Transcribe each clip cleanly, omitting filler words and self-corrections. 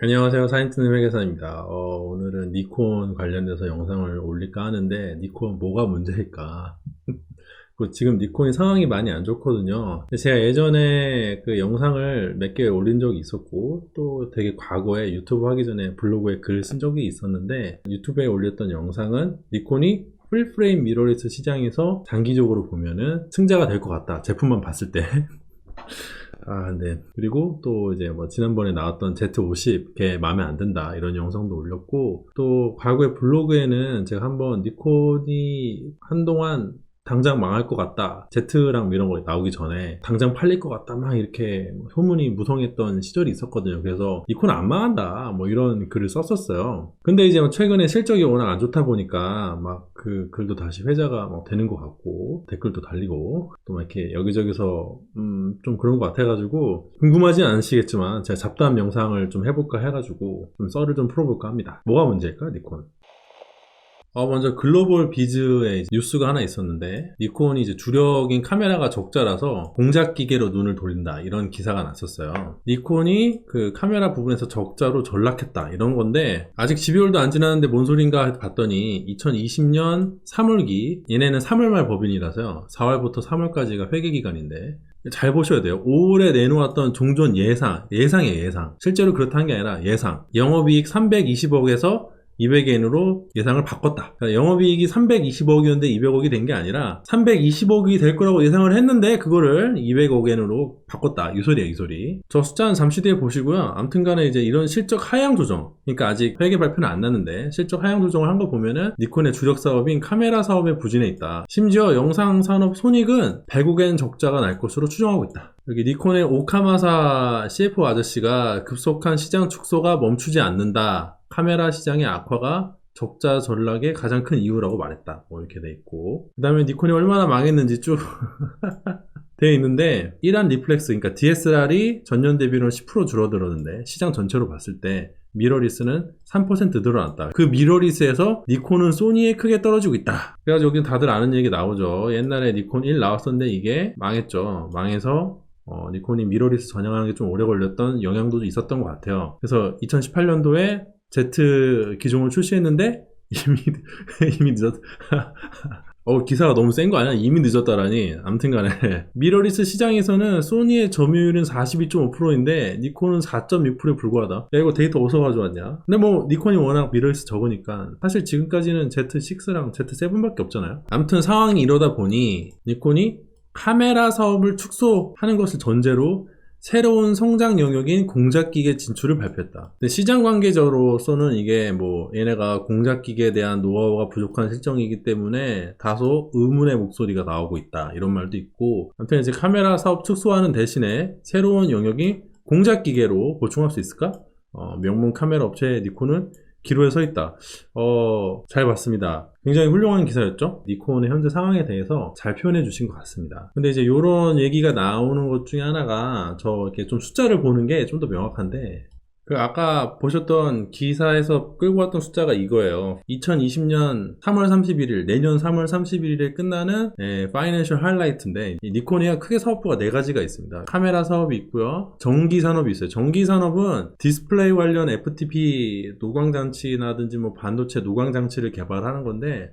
안녕하세요. 사인트님 회계사입니다. 오늘은 니콘 관련돼서 영상을 올릴까 하는데, 니콘 뭐가 문제일까? 지금 니콘이 상황이 많이 안 좋거든요. 제가 예전에 그 영상을 몇 개 올린 적이 있었고, 또 되게 과거에 유튜브 하기 전에 블로그에 글 쓴 적이 있었는데, 유튜브에 올렸던 영상은 니콘이 풀프레임 미러리스 시장에서 장기적으로 보면은 승자가 될 것 같다. 제품만 봤을 때. 네. 그리고 또 이제 뭐 지난번에 나왔던 Z50 걔 마음에 안 든다 이런 영상도 올렸고, 또 과거에 블로그에는 제가 한번 니콘이 한동안 당장 망할 것 같다, Z랑 이런 거 나오기 전에 당장 팔릴 것 같다 막 이렇게 소문이 무성했던 시절이 있었거든요. 그래서 니콘 안 망한다 뭐 이런 글을 썼었어요. 근데 이제 최근에 실적이 워낙 안 좋다 보니까 막 그 글도 다시 회자가 막 되는 것 같고, 댓글도 달리고 또 막 이렇게 여기저기서 좀 그런 것 같아가지고, 궁금하진 않으시겠지만 제가 잡다한 영상을 좀 해볼까 해가지고 좀 썰을 좀 풀어볼까 합니다. 뭐가 문제일까 니콘? 먼저 글로벌 비즈에 뉴스가 하나 있었는데, 니콘이 이제 주력인 카메라가 적자라서 공작 기계로 눈을 돌린다 이런 기사가 났었어요. 니콘이 그 카메라 부분에서 적자로 전락했다 이런 건데, 아직 12월도 안 지났는데 뭔 소린가 봤더니 2020년 3월기, 얘네는 3월 말 법인이라서요, 4월부터 3월까지가 회계 기간인데 잘 보셔야 돼요. 올해 내놓았던 종전 예상이에요. 예상. 실제로 그렇다는 게 아니라 예상. 영업이익 320억에서 200엔으로 예상을 바꿨다. 그러니까 영업이익이 320억이었는데 200억이 된 게 아니라 320억이 될 거라고 예상을 했는데 그거를 200억엔으로 바꿨다. 이 소리야, 이 소리. 저 숫자는 잠시 뒤에 보시고요. 아무튼간에 이제 이런 실적 하향 조정, 그러니까 아직 회계 발표는 안 났는데 실적 하향 조정을 한 거 보면은 니콘의 주력 사업인 카메라 사업에 부진해 있다. 심지어 영상 산업 손익은 100억엔 적자가 날 것으로 추정하고 있다. 여기 니콘의 오카마사 CFO 아저씨가 급속한 시장 축소가 멈추지 않는다, 카메라 시장의 악화가 적자 전락의 가장 큰 이유라고 말했다. 뭐 이렇게 돼 있고, 그 다음에 니콘이 얼마나 망했는지 쭉 되어 있는데, 1한 리플렉스, 그러니까 DSLR이 전년 대비로 10% 줄어들었는데 시장 전체로 봤을 때 미러리스는 3% 늘어났다. 그 미러리스에서 니콘은 소니에 크게 떨어지고 있다. 그래가지고 여기 다들 아는 얘기 나오죠. 옛날에 니콘 1 나왔었는데 이게 망했죠. 망해서 니콘이 미러리스 전향하는 게 좀 오래 걸렸던 영향도 있었던 것 같아요. 그래서 2018년도에 Z 기종을 출시했는데 이미 늦었. 기사가 너무 센 거 아니야? 이미 늦었다라니. 아무튼 간에 미러리스 시장에서는 소니의 점유율은 42.5%인데 니콘은 4.6%에 불과하다. 야, 이거 데이터 어디서 가져왔냐? 근데 뭐 니콘이 워낙 미러리스 적으니까 사실 지금까지는 Z6랑 Z7밖에 없잖아요. 아무튼 상황이 이러다 보니 니콘이 카메라 사업을 축소하는 것을 전제로 새로운 성장 영역인 공작기계 진출을 발표했다. 근데 시장 관계자로서는 이게 뭐 얘네가 공작기계에 대한 노하우가 부족한 실정이기 때문에 다소 의문의 목소리가 나오고 있다, 이런 말도 있고, 아무튼 이제 카메라 사업 축소하는 대신에 새로운 영역인 공작기계로 보충할 수 있을까? 명문 카메라 업체 니콘은 기로에 서 있다. 잘 봤습니다. 굉장히 훌륭한 기사였죠? 니콘의 현재 상황에 대해서 잘 표현해 주신 것 같습니다. 근데 이제 이런 얘기가 나오는 것 중에 하나가, 저 이렇게 좀 숫자를 보는 게 좀 더 명확한데, 그 아까 보셨던 기사에서 끌고 왔던 숫자가 이거예요. 2020년 3월 31일, 내년 3월 31일에 끝나는 파이낸셜 하이라이트인데, 니콘이가 크게 사업부가 4가지가 있습니다. 카메라 사업이 있고요, 전기 산업이 있어요. 전기 산업은 디스플레이 관련 FTP 노광장치나든지 뭐 반도체 노광장치를 개발하는 건데,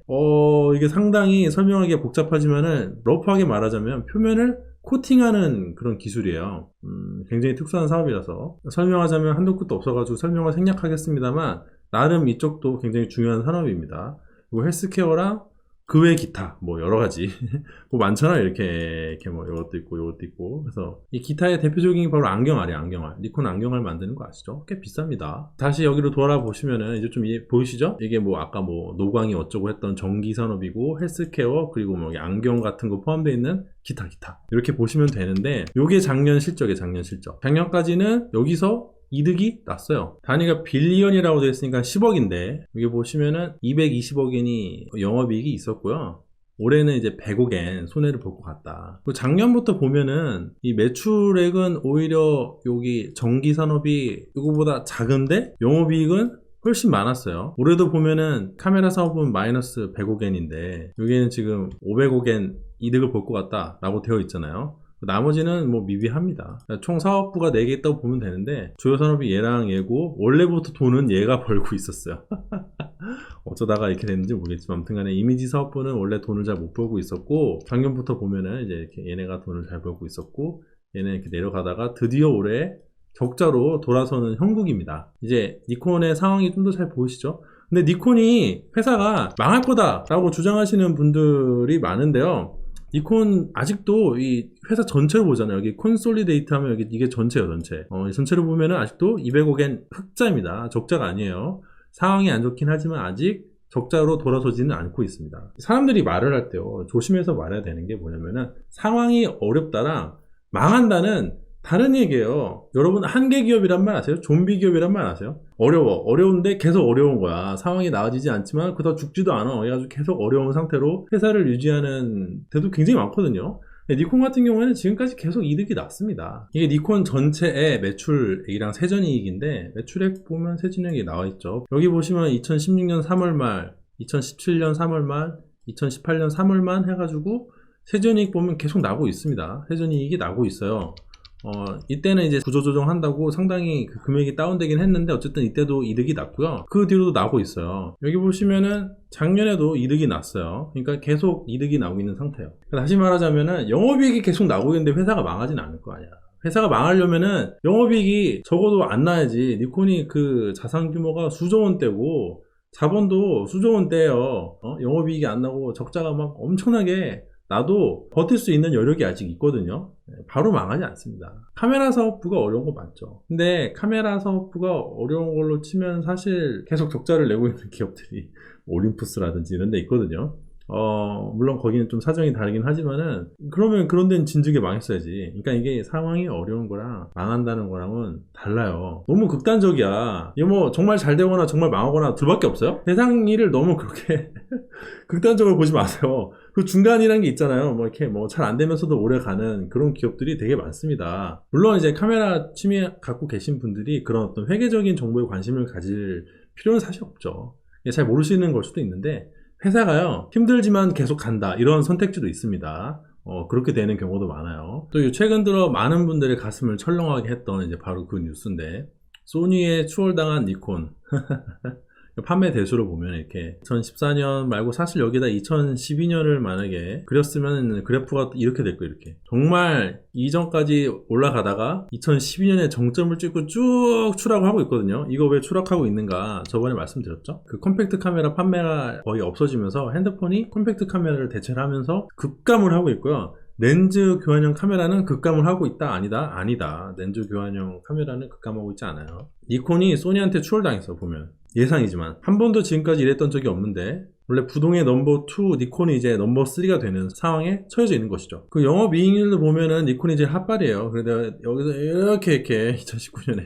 이게 상당히 설명하기가 복잡하지만은 러프하게 말하자면 표면을 코팅하는 그런 기술이에요. 굉장히 특수한 사업이라서 설명하자면 한도 끝도 없어가지고 설명을 생략하겠습니다만, 나름 이쪽도 굉장히 중요한 산업입니다. 그리고 헬스케어랑 그 외 기타 뭐 여러 가지 뭐 많잖아. 이렇게 뭐 이것도 있고 이것도 있고. 그래서 이 기타의 대표적인 게 바로 안경알이에요. 안경알. 니콘 안경알 만드는 거 아시죠? 꽤 비쌉니다. 다시 여기로 돌아보시면은 이제 좀 보이시죠? 이게 뭐 아까 뭐 노광이 어쩌고 했던 전기 산업이고, 헬스케어, 그리고 뭐 안경 같은 거 포함되어 있는 기타 이렇게 보시면 되는데, 요게 작년 실적이에요. 작년 실적. 작년까지는 여기서 이득이 났어요. 단위가 빌리언이라고 되어 있으니까 10억인데, 여기 보시면은 220억엔이 영업이익이 있었고요. 올해는 이제 100억엔 손해를 볼 것 같다. 작년부터 보면은 이 매출액은 오히려 여기 전기 산업이 이거보다 작은데 영업이익은 훨씬 많았어요. 올해도 보면은 카메라 사업은 마이너스 100억엔인데 여기는 지금 500억엔 이득을 볼 것 같다 라고 되어 있잖아요. 나머지는 뭐 미비합니다. 총 사업부가 4개 있다고 보면 되는데 주요 산업이 얘랑 얘고 원래부터 돈은 얘가 벌고 있었어요. 어쩌다가 이렇게 됐는지 모르겠지만 아무튼 간에 이미지 사업부는 원래 돈을 잘 못 벌고 있었고 작년부터 보면은 이제 이렇게 얘네가 돈을 잘 벌고 있었고 얘는 이렇게 내려가다가 드디어 올해 적자로 돌아서는 형국입니다. 이제 니콘의 상황이 좀 더 잘 보이시죠? 근데 니콘이 회사가 망할 거다라고 주장하시는 분들이 많은데요. 니콘 아직도 이 회사 전체를 보잖아요. 여기 콘솔리데이트 하면 여기 이게 전체예요, 전체. 이 전체를 보면은 아직도 200억엔 흑자입니다. 적자가 아니에요. 상황이 안 좋긴 하지만 아직 적자로 돌아서지는 않고 있습니다. 사람들이 말을 할 때요, 조심해서 말해야 되는 게 뭐냐면은 상황이 어렵다랑 망한다는 다른 얘기예요. 여러분 한계 기업이란 말 아세요? 좀비 기업이란 말 아세요? 어려운데 계속 어려운 거야. 상황이 나아지지 않지만 그러다 죽지도 않아. 그래가지고 계속 어려운 상태로 회사를 유지하는 데도 굉장히 많거든요. 니콘 같은 경우에는 지금까지 계속 이득이 났습니다. 이게 니콘 전체의 매출액이랑 세전이익인데 매출액 보면 세전이익이 나와있죠. 여기 보시면 2016년 3월 말, 2017년 3월 말, 2018년 3월 말 해가지고 세전이익 보면 계속 나고 있습니다. 세전이익이 나고 있어요. 이때는 이제 구조조정 한다고 상당히 그 금액이 다운되긴 했는데 어쨌든 이때도 이득이 났고요. 그 뒤로도 나고 있어요. 여기 보시면은 작년에도 이득이 났어요. 그러니까 계속 이득이 나고 있는 상태예요. 다시 말하자면은 영업이익이 계속 나오고 있는데 회사가 망하진 않을 거 아니야. 회사가 망하려면은 영업이익이 적어도 안 나야지. 니콘이 그 자산 규모가 수조 원대고 자본도 수조 원대예요. 영업이익이 안 나고 적자가 막 엄청나게 나도 버틸 수 있는 여력이 아직 있거든요. 바로 망하지 않습니다. 카메라 사업부가 어려운 거 맞죠. 근데 카메라 사업부가 어려운 걸로 치면 사실 계속 적자를 내고 있는 기업들이 올림푸스라든지 이런 데 있거든요. 물론 거기는 좀 사정이 다르긴 하지만은 그러면 그런 데는 진즉에 망했어야지. 그러니까 이게 상황이 어려운 거랑 망한다는 거랑은 달라요. 너무 극단적이야. 이게 뭐 정말 잘 되거나 정말 망하거나 둘밖에 없어요. 세상 일을 너무 그렇게 극단적으로 보지 마세요. 그 중간이라는 게 있잖아요. 뭐 이렇게 뭐 잘 안 되면서도 오래 가는 그런 기업들이 되게 많습니다. 물론 이제 카메라 취미 갖고 계신 분들이 그런 어떤 회계적인 정보에 관심을 가질 필요는 사실 없죠. 잘 모르시는 걸 수도 있는데 회사가요 힘들지만 계속 간다 이런 선택지도 있습니다. 그렇게 되는 경우도 많아요. 또 최근 들어 많은 분들의 가슴을 철렁하게 했던 이제 바로 그 뉴스인데 소니에 추월당한 니콘 판매 대수로 보면 이렇게 2014년 말고 사실 여기다 2012년을 만약에 그렸으면 그래프가 이렇게 될 거예요. 이렇게 정말 이전까지 올라가다가 2012년에 정점을 찍고 쭉 추락하고 있거든요. 이거 왜 추락하고 있는가 저번에 말씀드렸죠. 그 컴팩트 카메라 판매가 거의 없어지면서 핸드폰이 컴팩트 카메라를 대체를 하면서 급감을 하고 있고요. 렌즈 교환형 카메라는 급감을 하고 있다? 아니다. 렌즈 교환형 카메라는 급감하고 있지 않아요. 니콘이 소니한테 추월당했어 보면. 예상이지만 한 번도 지금까지 이랬던 적이 없는데 원래 부동의 넘버 2 니콘이 이제 넘버 3가 되는 상황에 처해져 있는 것이죠. 그 영업이익률도 보면은 니콘이 제일 핫발이에요. 그래서 여기서 이렇게 2019년에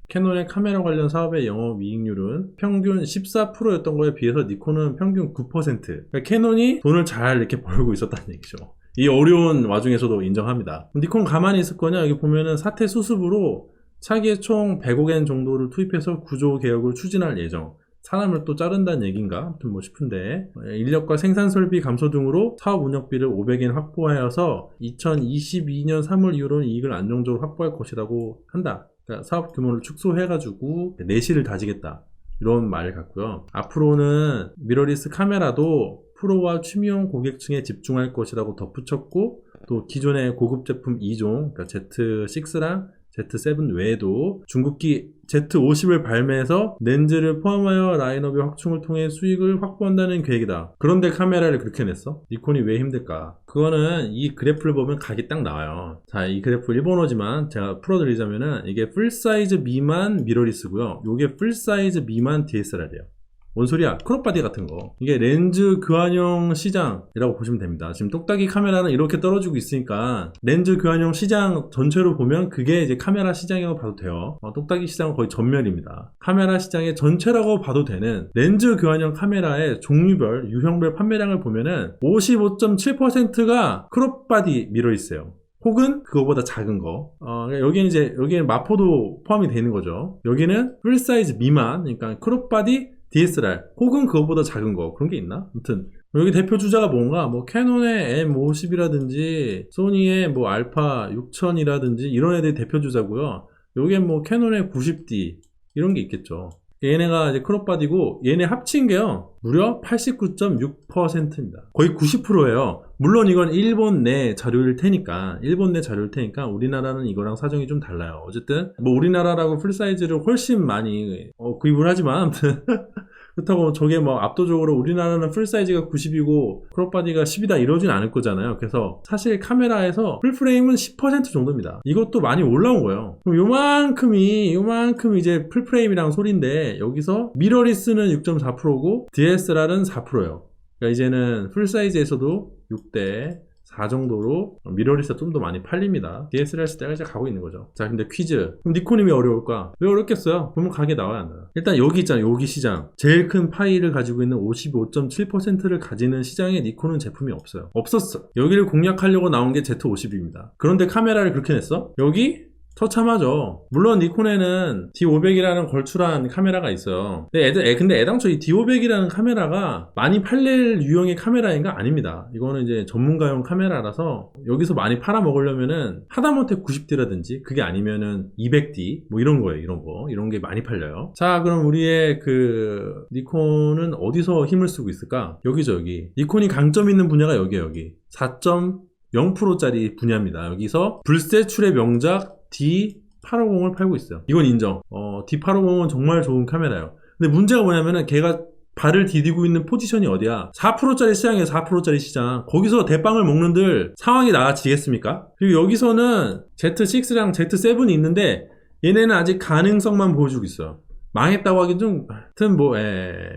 캐논의 카메라 관련 사업의 영업이익률은 평균 14%였던 거에 비해서 니콘은 평균 9%. 그러니까 캐논이 돈을 잘 이렇게 벌고 있었다는 얘기죠. 이 어려운 와중에서도 인정합니다. 니콘 가만히 있을 거냐? 여기 보면은 사태 수습으로 차기에 총 100억엔 정도를 투입해서 구조 개혁을 추진할 예정. 사람을 또 자른다는 얘기인가? 아무튼 뭐 싶은데 인력과 생산 설비 감소 등으로 사업 운영비를 500엔 확보하여서 2022년 3월 이후로는 이익을 안정적으로 확보할 것이라고 한다. 그러니까 사업 규모를 축소해가지고 내실을 다지겠다. 이런 말 같고요. 앞으로는 미러리스 카메라도 프로와 취미용 고객층에 집중할 것이라고 덧붙였고 또 기존의 고급 제품 2종 그러니까 Z6랑 Z7 외에도 중국기 Z50을 발매해서 렌즈를 포함하여 라인업의 확충을 통해 수익을 확보한다는 계획이다. 그런데 카메라를 그렇게 냈어? 니콘이 왜 힘들까? 그거는 이 그래프를 보면 각이 딱 나와요. 자, 이 그래프 일본어지만 제가 풀어드리자면은 이게 풀사이즈 미만 미러리스고요. 이게 풀사이즈 미만 DSLR이에요. 뭔 소리야? 크롭바디 같은 거. 이게 렌즈 교환용 시장이라고 보시면 됩니다. 지금 똑딱이 카메라는 이렇게 떨어지고 있으니까 렌즈 교환용 시장 전체로 보면 그게 이제 카메라 시장이라고 봐도 돼요. 똑딱이 시장은 거의 전멸입니다. 카메라 시장의 전체라고 봐도 되는 렌즈 교환용 카메라의 종류별, 유형별 판매량을 보면은 55.7%가 크롭바디 미러리스예요. 혹은 그거보다 작은 거. 여기는 마포도 포함이 되는 거죠. 여기는 풀사이즈 미만, 그러니까 크롭바디 DSLR 혹은 그것보다 작은 거 그런 게 있나? 아무튼 여기 대표 주자가 뭔가 뭐 캐논의 M50이라든지 소니의 뭐 알파 6000이라든지 이런 애들이 대표 주자고요. 요게 뭐 캐논의 90D 이런 게 있겠죠. 얘네가 이제 크롭바디고 얘네 합친 게요 무려 89.6%입니다. 거의 90%예요. 물론 이건 일본 내 자료일 테니까 우리나라는 이거랑 사정이 좀 달라요. 어쨌든 뭐 우리나라라고 풀사이즈를 훨씬 많이 구입을 하지만 아무튼 그렇다고 저게 뭐 압도적으로 우리나라는 풀사이즈가 90이고 크롭바디가 10이다 이러진 않을 거잖아요. 그래서 사실 카메라에서 풀프레임은 10% 정도입니다. 이것도 많이 올라온 거예요. 그럼 요만큼이 이제 풀프레임이랑 소리인데 여기서 미러리스는 6.4%고 DSLR은 4%예요. 그러니까 이제는 풀사이즈에서도 6대 4 정도로 미러리스가 좀 더 많이 팔립니다. DSLR 시대가 이제 가고 있는 거죠. 자, 근데 퀴즈. 그럼 니콘이 왜 어려울까? 왜 어렵겠어요? 그러면 가게 나와야 한다. 일단 여기 있잖아요. 여기 시장. 제일 큰 파이를 가지고 있는 55.7%를 가지는 시장에 니콘은 제품이 없어요. 없었어. 여기를 공략하려고 나온 게 Z50입니다. 그런데 카메라를 그렇게 냈어? 여기? 처참하죠. 물론 니콘에는 D500이라는 걸출한 카메라가 있어요. 근데 애당초 이 D500이라는 카메라가 많이 팔릴 유형의 카메라인가? 아닙니다. 이거는 이제 전문가용 카메라라서 여기서 많이 팔아먹으려면은 하다못해 90D라든지 그게 아니면은 200D 뭐 이런 거예요. 이런 게 많이 팔려요. 자, 그럼 우리의 그 니콘은 어디서 힘을 쓰고 있을까? 여기죠, 여기. 니콘이 강점 있는 분야가 여기에요, 여기. 4.0%짜리 분야입니다. 여기서 불세출의 명작 D850을 팔고 있어요. 이건 인정. D850은 정말 좋은 카메라예요. 근데 문제가 뭐냐면은 걔가 발을 디디고 있는 포지션이 어디야? 4%짜리 시장이에요. 4%짜리 시장. 거기서 대빵을 먹는들 상황이 나아지겠습니까? 그리고 여기서는 Z6랑 Z7이 있는데 얘네는 아직 가능성만 보여주고 있어요. 망했다고 하긴 좀, 하여튼 뭐,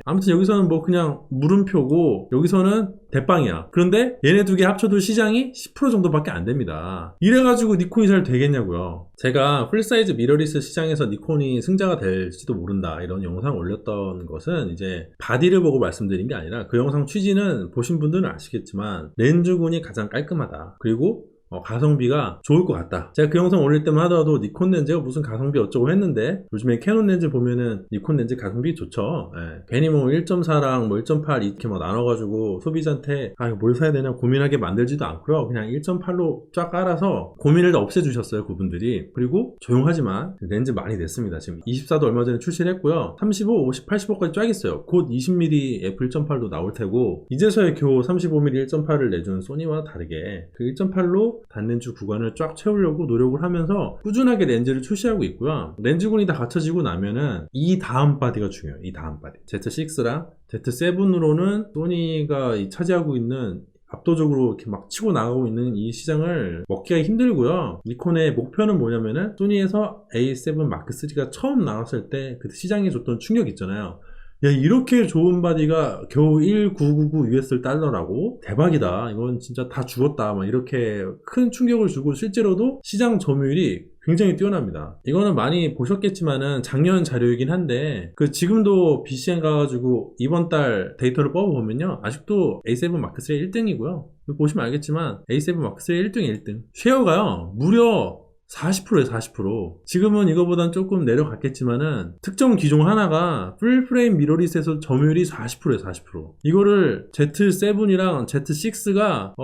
아무튼 여기서는 뭐 그냥 물음표고, 여기서는 대빵이야. 그런데 얘네 두 개 합쳐도 시장이 10% 정도밖에 안 됩니다. 이래가지고 니콘이 잘 되겠냐고요. 제가 풀사이즈 미러리스 시장에서 니콘이 승자가 될지도 모른다. 이런 영상 올렸던 것은 이제 바디를 보고 말씀드린 게 아니라 그 영상 취지는 보신 분들은 아시겠지만 렌즈군이 가장 깔끔하다. 그리고 가성비가 좋을 것 같다. 제가 그 영상 올릴 때만 하더라도 니콘 렌즈가 무슨 가성비 어쩌고 했는데 요즘에 캐논 렌즈 보면은 니콘 렌즈 가성비 좋죠. 괜히 뭐 1.4랑 뭐 1.8 이렇게 막 나눠가지고 소비자한테 이거 뭘 사야 되냐 고민하게 만들지도 않고요. 그냥 1.8로 쫙 깔아서 고민을 다 없애주셨어요, 그분들이. 그리고 조용하지만 렌즈 많이 냈습니다. 지금 24도 얼마 전에 출시를 했고요. 35, 50, 85까지 쫙 있어요. 곧 20mm f1.8도 나올 테고 이제서야 겨우 35mm 1.8을 내준 소니와 다르게 그 1.8로 단렌즈 구간을 쫙 채우려고 노력을 하면서 꾸준하게 렌즈를 출시하고 있고요. 렌즈군이 다 갖춰지고 나면은 이 다음 바디가 중요해요. 이 다음 바디. Z6랑 Z7으로는 소니가 차지하고 있는 압도적으로 이렇게 막 치고 나가고 있는 이 시장을 먹기가 힘들고요. 니콘의 목표는 뭐냐면은 소니에서 A7 마크3가 처음 나왔을 때 그 시장에 줬던 충격 있잖아요. 야, 이렇게 좋은 바디가 겨우 1999 US 달러라고? 대박이다. 이건 진짜 다 죽었다. 막 이렇게 큰 충격을 주고 실제로도 시장 점유율이 굉장히 뛰어납니다. 이거는 많이 보셨겠지만은 작년 자료이긴 한데 지금도 BCN 가가지고 이번 달 데이터를 뽑아보면요. 아직도 A7 마크3 1등이고요. 보시면 알겠지만 A7 마크3 1등이 1등. 쉐어가요. 무려 40%에요, 40%. 지금은 이거보단 조금 내려갔겠지만은 특정 기종 하나가 풀프레임 미러리스에서 점유율이 40%에요, 40%. 이거를 Z7이랑 Z6가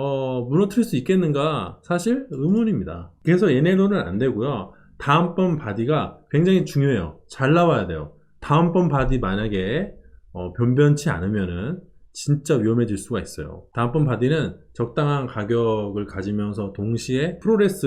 무너뜨릴 수 있겠는가? 사실 의문입니다. 그래서 얘네로는 안 되고요. 다음번 바디가 굉장히 중요해요. 잘 나와야 돼요. 다음번 바디 만약에 변변치 않으면은 진짜 위험해질 수가 있어요. 다음번 바디는 적당한 가격을 가지면서 동시에 프로레스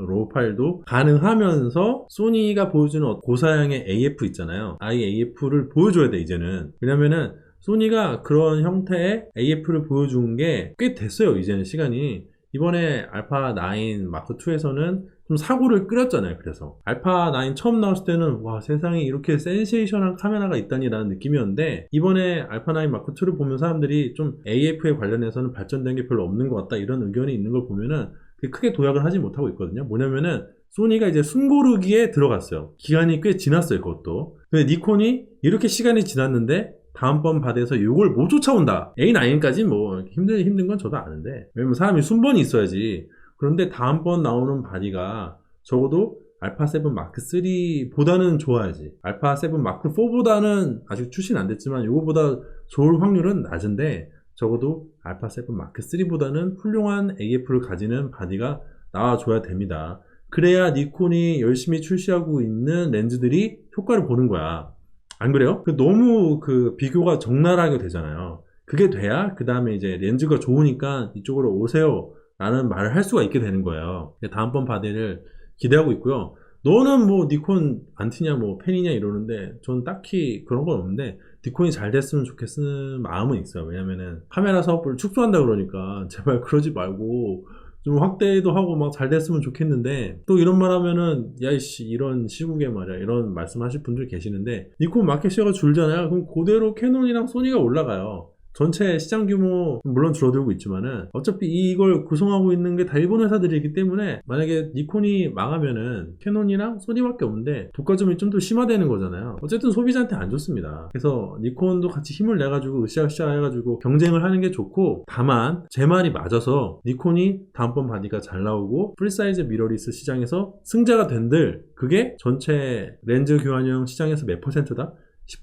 로우 파일도 가능하면서 소니가 보여주는 고사양의 AF 있잖아요. IAF를 보여줘야 돼, 이제는. 왜냐면은 소니가 그런 형태의 AF를 보여준 게 꽤 됐어요, 이제는 시간이. 이번에 알파 9 마크 2에서는 좀 사고를 끓였잖아요. 그래서 알파 9 처음 나왔을 때는 와, 세상에 이렇게 센세이션한 카메라가 있다니 라는 느낌이었는데 이번에 알파 9 마크 2를 보면 사람들이 좀 AF에 관련해서는 발전된 게 별로 없는 것 같다 이런 의견이 있는 걸 보면은 크게 도약을 하지 못하고 있거든요. 뭐냐면은 소니가 이제 숨고르기에 들어갔어요. 기간이 꽤 지났어요, 그것도. 근데 니콘이 이렇게 시간이 지났는데 다음번 바디에서 이걸 못 쫓아온다. A9까지 뭐 힘든 건 저도 아는데 왜냐면 사람이 순번이 있어야지. 그런데 다음번 나오는 바디가 적어도 알파 7 마크 3보다는 좋아야지. 알파 7 마크 4보다는 아직 출시는 안 됐지만 이거보다 좋을 확률은 낮은데 적어도 알파 7 마크 3보다는 훌륭한 AF를 가지는 바디가 나와줘야 됩니다. 그래야 니콘이 열심히 출시하고 있는 렌즈들이 효과를 보는 거야. 안 그래요? 너무 그 비교가 적나라하게 되잖아요. 그게 돼야 그 다음에 이제 렌즈가 좋으니까 이쪽으로 오세요 라는 말을 할 수가 있게 되는 거예요. 다음번 바디를 기대하고 있고요. 너는 뭐 니콘 안 트냐 뭐 팬이냐 이러는데 전 딱히 그런 건 없는데 니콘이 잘 됐으면 좋겠는 마음은 있어요. 왜냐면은 카메라 사업부를 축소한다 그러니까 제발 그러지 말고 좀 확대도 하고 막 잘 됐으면 좋겠는데 또 이런 말 하면은 야이씨 이런 시국에 말이야 이런 말씀하실 분들 계시는데 니콘 마켓시어가 줄잖아요. 그럼 그대로 캐논이랑 소니가 올라가요. 전체 시장 규모 물론 줄어들고 있지만은 어차피 이걸 구성하고 있는 게 다 일본 회사들이기 때문에 만약에 니콘이 망하면은 캐논이랑 소니밖에 없는데 독과점이 좀 더 심화되는 거잖아요. 어쨌든 소비자한테 안 좋습니다. 그래서 니콘도 같이 힘을 내가지고 으쌰으쌰 해가지고 경쟁을 하는 게 좋고 다만 제 말이 맞아서 니콘이 다음번 바디가 잘 나오고 프리사이즈 미러리스 시장에서 승자가 된들 그게 전체 렌즈 교환형 시장에서 몇 %다?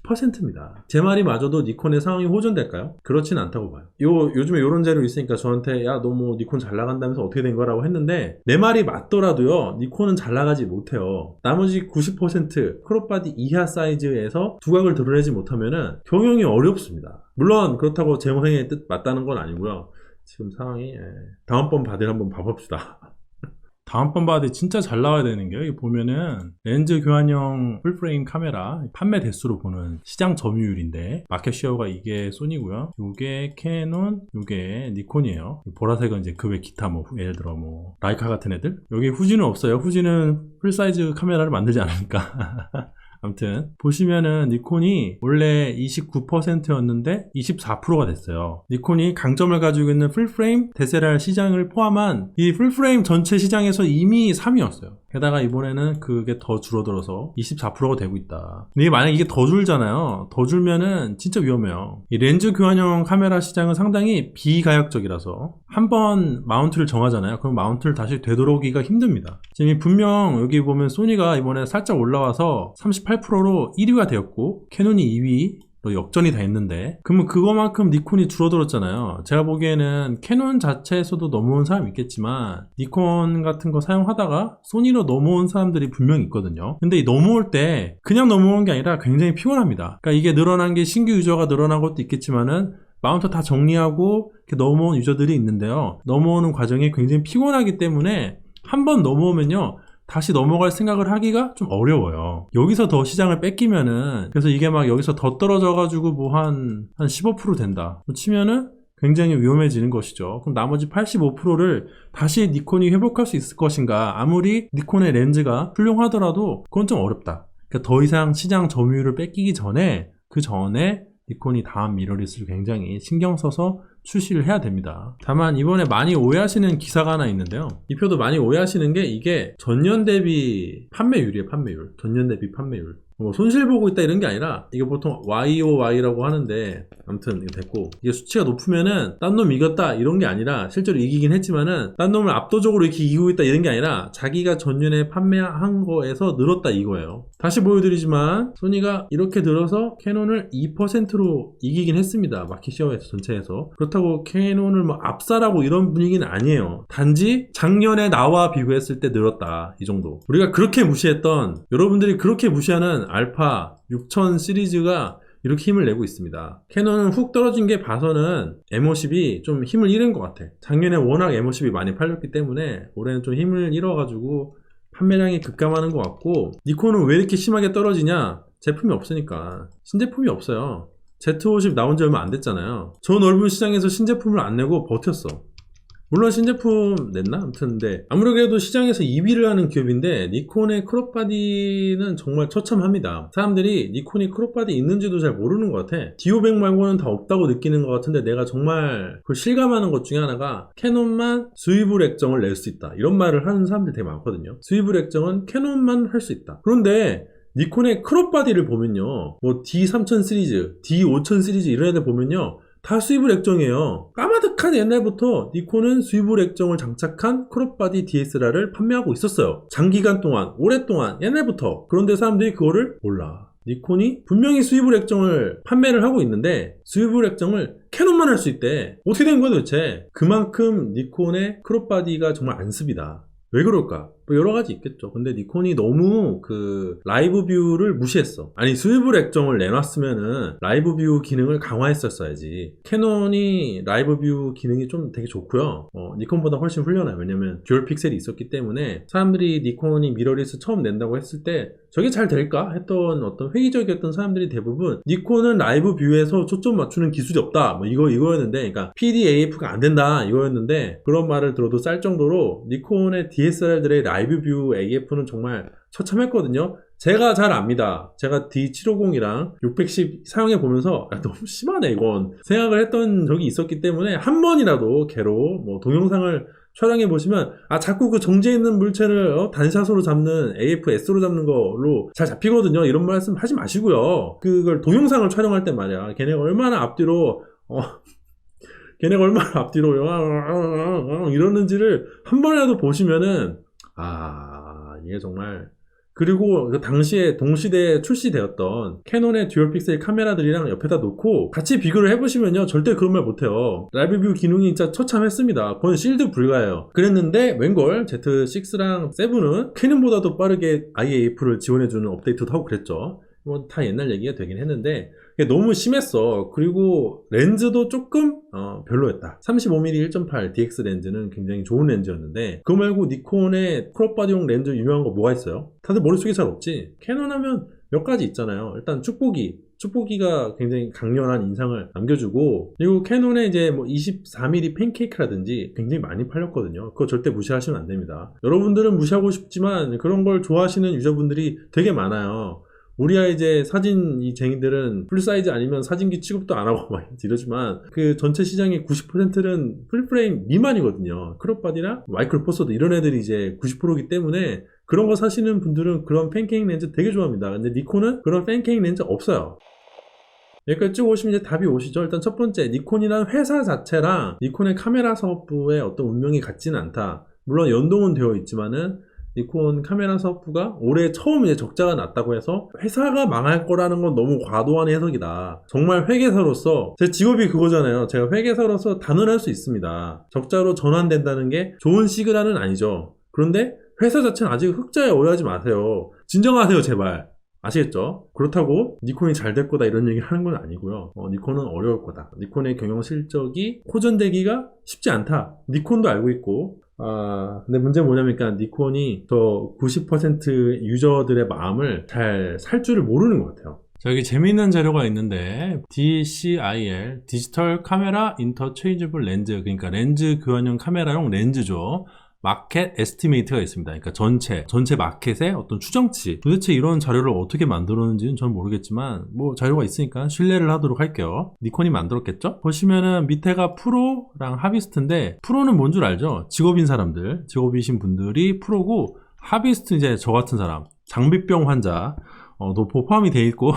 10%입니다. 제 말이 맞아도 니콘의 상황이 호전될까요? 그렇진 않다고 봐요. 요즘에 요런 재료 있으니까 저한테 야 너 뭐 니콘 잘 나간다면서 어떻게 된 거라고 했는데 내 말이 맞더라도요 니콘은 잘 나가지 못해요. 나머지 90% 크롭바디 이하 사이즈에서 두각을 드러내지 못하면은 경영이 어렵습니다. 물론 그렇다고 제 모생의 뜻 맞다는 건 아니고요. 지금 상황이 다음번 바디를 한번 봐봅시다. 다음번 바디 진짜 잘 나와야 되는 게 여기 보면은 렌즈 교환형 풀프레임 카메라 판매 대수로 보는 시장 점유율인데 마켓 쉐어가 이게 소니고요. 요게 캐논, 요게 니콘이에요. 보라색은 이제 그 외 기타 뭐 예를 들어 뭐 라이카 같은 애들. 여기 후지는 없어요. 후지는 풀사이즈 카메라를 만들지 않으니까. 아무튼 보시면은 니콘이 원래 29%였는데 24%가 됐어요. 니콘이 강점을 가지고 있는 풀프레임 DSLR 시장을 포함한 이 풀프레임 전체 시장에서 이미 3위였어요. 게다가 이번에는 그게 더 줄어들어서 24%가 되고 있다. 근데 만약 이게 더 줄잖아요. 더 줄면은 진짜 위험해요. 이 렌즈 교환형 카메라 시장은 상당히 비가역적이라서 한번 마운트를 정하잖아요. 그럼 마운트를 다시 되돌아오기가 힘듭니다. 지금 분명 여기 보면 소니가 이번에 살짝 올라와서 38%로 1위가 되었고 캐논이 2위 역전이 다 했는데 그러면 그거만큼 니콘이 줄어들었잖아요. 제가 보기에는 캐논 자체에서도 넘어온 사람이 있겠지만 니콘 같은 거 사용하다가 소니로 넘어온 사람들이 분명히 있거든요. 근데 이 넘어올 때 그냥 넘어온 게 아니라 굉장히 피곤합니다. 그러니까 이게 늘어난 게 신규 유저가 늘어난 것도 있겠지만은 마운트 다 정리하고 이렇게 넘어온 유저들이 있는데요. 넘어오는 과정이 굉장히 피곤하기 때문에 한번 넘어오면요 다시 넘어갈 생각을 하기가 좀 어려워요. 여기서 더 시장을 뺏기면은 그래서 이게 막 여기서 더 떨어져가지고 뭐 한 15% 된다 치면은 굉장히 위험해지는 것이죠. 그럼 나머지 85%를 다시 니콘이 회복할 수 있을 것인가. 아무리 니콘의 렌즈가 훌륭하더라도 그건 좀 어렵다. 그러니까 더 이상 시장 점유율을 뺏기기 전에 그 전에 니콘이 다음 미러리스를 굉장히 신경 써서 출시를 해야 됩니다. 다만 이번에 많이 오해하시는 기사가 하나 있는데요. 이 표도 많이 오해하시는 게 이게 전년 대비 판매율이에요. 판매율. 전년 대비 판매율. 뭐 손실 보고 있다 이런 게 아니라 이게 보통 YOY라고 하는데 아무튼 이거 됐고 이게 수치가 높으면은 딴 놈 이겼다 이런 게 아니라 실제로 이기긴 했지만은 딴 놈을 압도적으로 이렇게 이기고 있다 이런 게 아니라 자기가 전년에 판매한 거에서 늘었다 이거예요. 다시 보여드리지만 소니가 이렇게 들어서 캐논을 2%로 이기긴 했습니다. 마켓시어에서 전체에서. 그렇다고 캐논을 뭐 압살하고 이런 분위기는 아니에요. 단지 작년에 나와 비교했을 때 늘었다 이 정도. 우리가 그렇게 무시했던 여러분들이 그렇게 무시하는 알파 6000 시리즈가 이렇게 힘을 내고 있습니다. 캐논은 훅 떨어진 게 봐서는 M50이 좀 힘을 잃은 것 같아. 작년에 워낙 M50이 많이 팔렸기 때문에 올해는 좀 힘을 잃어가지고 판매량이 급감하는 것 같고 니콘은 왜 이렇게 심하게 떨어지냐? 제품이 없으니까. 신제품이 없어요. Z50 나온 지 얼마 안 됐잖아요. 저 넓은 시장에서 신제품을 안 내고 버텼어. 물론 신제품 냈나? 아무튼 근데 아무래도 시장에서 2위를 하는 기업인데 니콘의 크롭바디는 정말 처참합니다. 사람들이 니콘이 크롭바디 있는지도 잘 모르는 것 같아. D500 말고는 다 없다고 느끼는 것 같은데 내가 정말 그걸 실감하는 것 중에 하나가 캐논만 수입을 액정을 낼 수 있다 이런 말을 하는 사람들 되게 많거든요. 수입을 액정은 캐논만 할 수 있다. 그런데 니콘의 크롭바디를 보면요 뭐 D3000 시리즈, D5000 시리즈 이런 애들 보면요 다 스위블 액정이에요. 까마득한 옛날부터 니콘은 스위블 액정을 장착한 크롭바디 DSLR을 판매하고 있었어요. 장기간 동안, 오랫동안, 옛날부터. 그런데 사람들이 그거를 몰라. 니콘이 분명히 스위블 액정을 판매를 하고 있는데 스위블 액정을 캐논만 할 수 있대. 어떻게 된 거야 도대체? 그만큼 니콘의 크롭바디가 정말 안습이다. 왜 그럴까? 뭐 여러 가지 있겠죠. 근데 니콘이 너무 그 라이브 뷰를 무시했어. 아니 스위블 액정을 내놨으면은 라이브 뷰 기능을 강화했었어야지. 캐논이 라이브 뷰 기능이 좀 되게 좋고요. 니콘보다 훨씬 훌륭해요. 왜냐면 듀얼 픽셀이 있었기 때문에 사람들이 니콘이 미러리스 처음 낸다고 했을 때 저게 잘 될까? 했던 어떤 회의적이었던 사람들이 대부분 니콘은 라이브 뷰에서 초점 맞추는 기술이 없다. 뭐 이거였는데 그러니까 PDAF가 안 된다 이거였는데 그런 말을 들어도 쌀 정도로 니콘의 DSLR들의 라이브 뷰 AF는 정말 처참했거든요. 제가 잘 압니다. 제가 D750이랑 610 사용해 보면서 너무 심하네 이건 생각을 했던 적이 있었기 때문에 한 번이라도 걔로 뭐 동영상을 촬영해 보시면 자꾸 그 정지해 있는 물체를 단샷으로 잡는 AF-S로 잡는 걸로 잘 잡히거든요. 이런 말씀 하지 마시고요. 그걸 동영상을 촬영할 때 말이야. 걔네가 얼마나 앞뒤로 이러는지를 한 번이라도 보시면은 이게 정말. 그리고 그 당시에 동시대에 출시되었던 캐논의 듀얼 픽셀 카메라들이랑 옆에다 놓고 같이 비교를 해보시면요 절대 그런 말 못해요. 라이브 뷰 기능이 진짜 처참했습니다. 그건 실드 불가예요. 그랬는데 웬걸 Z6랑 7은 캐논보다도 빠르게 IAF를 지원해주는 업데이트도 하고 그랬죠. 뭐 다 옛날 얘기가 되긴 했는데 너무 심했어. 그리고 렌즈도 조금 별로였다. 35mm 1.8 DX 렌즈는 굉장히 좋은 렌즈였는데 그거 말고 니콘의 크롭바디용 렌즈 유명한 거 뭐가 있어요? 다들 머릿속에 잘 없지? 캐논 하면 몇 가지 있잖아요. 일단 축보기가 굉장히 강렬한 인상을 남겨주고 그리고 캐논의 이제 뭐 24mm 팬케이크라든지 굉장히 많이 팔렸거든요. 그거 절대 무시하시면 안 됩니다. 여러분들은 무시하고 싶지만 그런 걸 좋아하시는 유저분들이 되게 많아요. 우리야 이제 사진 이 쟁이들은 풀사이즈 아니면 사진기 취급도 안 하고 막 이러지만 그 전체 시장의 90%는 풀프레임 미만이거든요. 크롭바디나 마이크로 포서드 이런 애들이 이제 90%이기 때문에 그런 거 사시는 분들은 그런 팬케이크 렌즈 되게 좋아합니다. 근데 니콘은 그런 팬케이크 렌즈 없어요. 여기까지 쭉 오시면 이제 답이 오시죠. 일단 첫 번째, 니콘이란 회사 자체랑 니콘의 카메라 사업부의 어떤 운명이 같지는 않다. 물론 연동은 되어 있지만은 니콘 카메라 사업부가 올해 처음 이제 적자가 났다고 해서 회사가 망할 거라는 건 너무 과도한 해석이다. 정말 회계사로서 제 직업이 그거잖아요. 제가 회계사로서 단언할 수 있습니다. 적자로 전환된다는 게 좋은 시그널은 아니죠. 그런데 회사 자체는 아직 흑자에 오해하지 마세요. 진정하세요 제발. 아시겠죠? 그렇다고 니콘이 잘 될 거다 이런 얘기 하는 건 아니고요. 니콘은 어려울 거다. 니콘의 경영 실적이 호전되기가 쉽지 않다. 니콘도 알고 있고 근데 문제는 뭐냐면 니콘이 저 90% 유저들의 마음을 잘 살 줄을 모르는 것 같아요. 자, 여기 재미있는 자료가 있는데 DCIL 디지털 카메라 인터체인저블 렌즈, 그러니까 렌즈 교환용 카메라용 렌즈죠. 마켓 에스티메이트가 있습니다. 그러니까 전체 마켓의 어떤 추정치. 도대체 이런 자료를 어떻게 만들었는지는 전 모르겠지만 뭐 자료가 있으니까 신뢰를 하도록 할게요. 니콘이 만들었겠죠? 보시면은 밑에가 프로랑 하비스트인데 프로는 뭔 줄 알죠? 직업이신 분들이 프로고 하비스트 이제 저 같은 사람, 장비병 환자 노포 포함이 돼 있고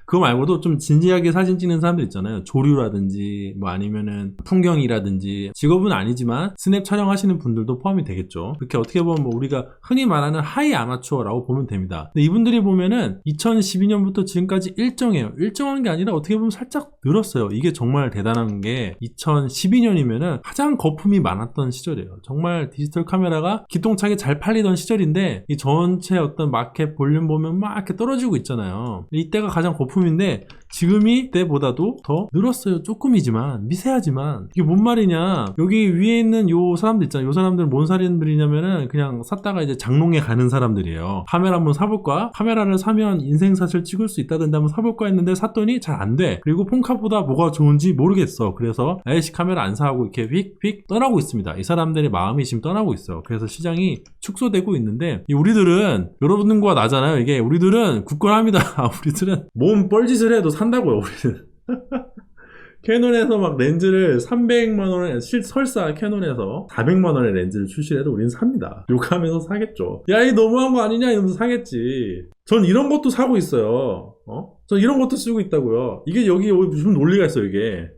그거 말고도 좀 진지하게 사진 찍는 사람들 있잖아요. 조류라든지 뭐 아니면은 풍경이라든지 직업은 아니지만 스냅 촬영하시는 분들도 포함이 되겠죠. 그렇게 어떻게 보면 뭐 우리가 흔히 말하는 하이 아마추어라고 보면 됩니다. 근데 이분들이 보면은 2012년부터 지금까지 일정해요. 일정한 게 아니라 어떻게 보면 살짝 늘었어요. 이게 정말 대단한 게 2012년이면은 가장 거품이 많았던 시절이에요. 정말 디지털 카메라가 기똥차게 잘 팔리던 시절인데 이 전체 어떤 마켓 볼륨 보면 막 이렇게 떨어지고 있잖아요. 이때가 가장 거품인데 지금이 때보다도 더 늘었어요. 조금이지만 미세하지만 이게 뭔 말이냐, 여기 위에 있는 요 사람들 있잖아요. 요 사람들은 뭔 사람들이냐면은 그냥 샀다가 이제 장롱에 가는 사람들이에요. 카메라 한번 사볼까? 카메라를 사면 인생사실 찍을 수 있다던데 한번 사볼까 했는데 샀더니 잘 안 돼. 그리고 폰카보다 뭐가 좋은지 모르겠어. 그래서 아이씨 카메라 안 사고 이렇게 휙휙 떠나고 있습니다. 이 사람들의 마음이 지금 떠나고 있어요. 그래서 시장이 축소되고 있는데 우리들은 여러분들과 나잖아요. 이게 우리들은 굳건합니다. 우리들은 몸 뻘짓을 해도 산다고요. 우리는 캐논에서 막 렌즈를 300만원에, 설사 캐논에서 400만원의 렌즈를 출시해도 우리는 삽니다. 욕하면서 사겠죠. 야, 이 너무한 거 아니냐? 이러면서 사겠지. 전 이런 것도 사고 있어요. 전 이런 것도 쓰고 있다고요. 이게 여기 무슨 논리가 있어, 이게.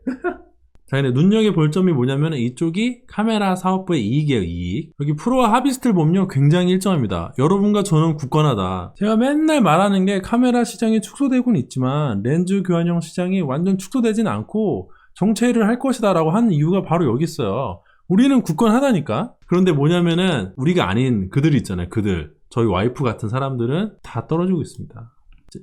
자, 근데 눈여겨볼 점이 뭐냐면 이쪽이 카메라 사업부의 이익이에요, 이익. 여기 프로와 하비스트를 보면 굉장히 일정합니다. 여러분과 저는 굳건하다. 제가 맨날 말하는 게 카메라 시장이 축소되고는 있지만 렌즈 교환형 시장이 완전 축소되진 않고 정체를 할 것이다 라고 하는 이유가 바로 여기 있어요. 우리는 굳건하다니까. 그런데 뭐냐면은 우리가 아닌 그들 있잖아요, 그들. 저희 와이프 같은 사람들은 다 떨어지고 있습니다.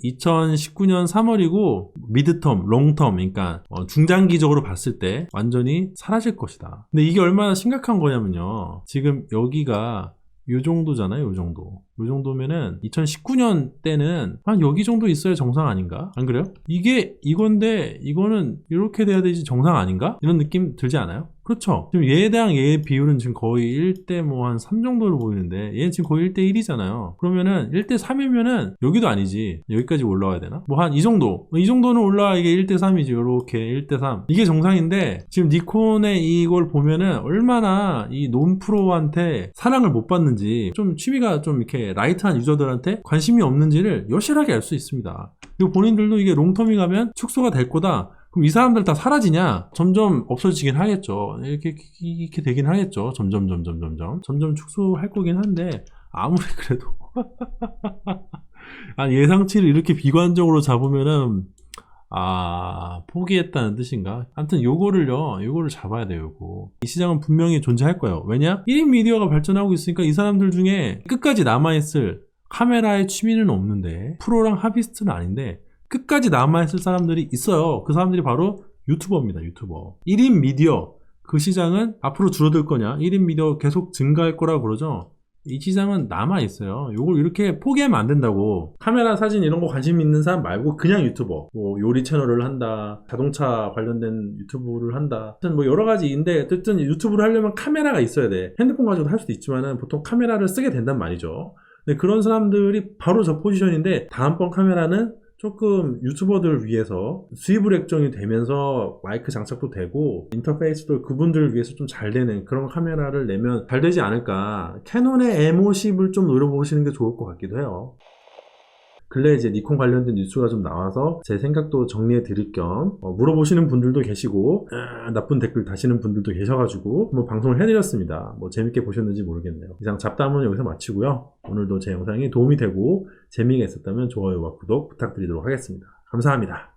2019년 3월이고 미드텀, 롱텀, 그러니까 중장기적으로 봤을 때 완전히 사라질 것이다. 근데 이게 얼마나 심각한 거냐면요. 지금 여기가 요 정도잖아요, 요 정도. 요 정도면은 2019년 때는 한 여기 정도 있어야 정상 아닌가? 안 그래요? 이게 이건데 이거는 이렇게 돼야 되지 정상 아닌가? 이런 느낌 들지 않아요? 그렇죠. 지금 얘에 대한 얘의 비율은 지금 거의 1대 뭐 한 3 정도로 보이는데 얘는 지금 거의 1대 1이잖아요. 그러면은 1대 3이면은 여기도 아니지. 여기까지 올라와야 되나? 뭐 한 이 정도. 이 정도는 올라와 이게 1대 3이지. 요렇게 1대 3. 이게 정상인데 지금 니콘의 이걸 보면은 얼마나 이 논프로한테 사랑을 못 받는지 좀 취미가 좀 이렇게 라이트한 유저들한테 관심이 없는지를 여실하게 알 수 있습니다. 그리고 본인들도 이게 롱텀이 가면 축소가 될 거다. 그럼 이 사람들 다 사라지냐? 점점 없어지긴 하겠죠. 이렇게 되긴 하겠죠. 점점 축소할 거긴 한데, 아무리 그래도. 아니, 예상치를 이렇게 비관적으로 잡으면은, 포기했다는 뜻인가? 아무튼 요거를 잡아야 돼요, 요거. 이 시장은 분명히 존재할 거예요. 왜냐? 1인 미디어가 발전하고 있으니까 이 사람들 중에 끝까지 남아있을 카메라의 취미는 없는데, 프로랑 하비스트는 아닌데, 끝까지 남아있을 사람들이 있어요. 그 사람들이 바로 유튜버입니다. 유튜버. 1인 미디어. 그 시장은 앞으로 줄어들 거냐? 1인 미디어 계속 증가할 거라고 그러죠? 이 시장은 남아있어요. 요걸 이렇게 포기하면 안 된다고. 카메라, 사진 이런 거 관심 있는 사람 말고 그냥 유튜버. 뭐 요리 채널을 한다. 자동차 관련된 유튜브를 한다. 하여튼 뭐 여러 가지인데 어쨌든 유튜브를 하려면 카메라가 있어야 돼. 핸드폰 가지고도 할 수도 있지만은 보통 카메라를 쓰게 된단 말이죠. 근데 그런 사람들이 바로 저 포지션인데 다음번 카메라는 조금 유튜버들을 위해서 수입을 액정이 되면서 마이크 장착도 되고 인터페이스도 그분들을 위해서 좀 잘 되는 그런 카메라를 내면 잘 되지 않을까. 캐논의 M50을 좀 노려보시는 게 좋을 것 같기도 해요. 근래 이제 니콘 관련된 뉴스가 좀 나와서 제 생각도 정리해 드릴 겸 물어보시는 분들도 계시고 나쁜 댓글 다시는 분들도 계셔가지고 뭐 방송을 해드렸습니다. 뭐 재밌게 보셨는지 모르겠네요. 이상 잡담은 여기서 마치고요. 오늘도 제 영상이 도움이 되고 재미가 있었다면 좋아요와 구독 부탁드리도록 하겠습니다. 감사합니다.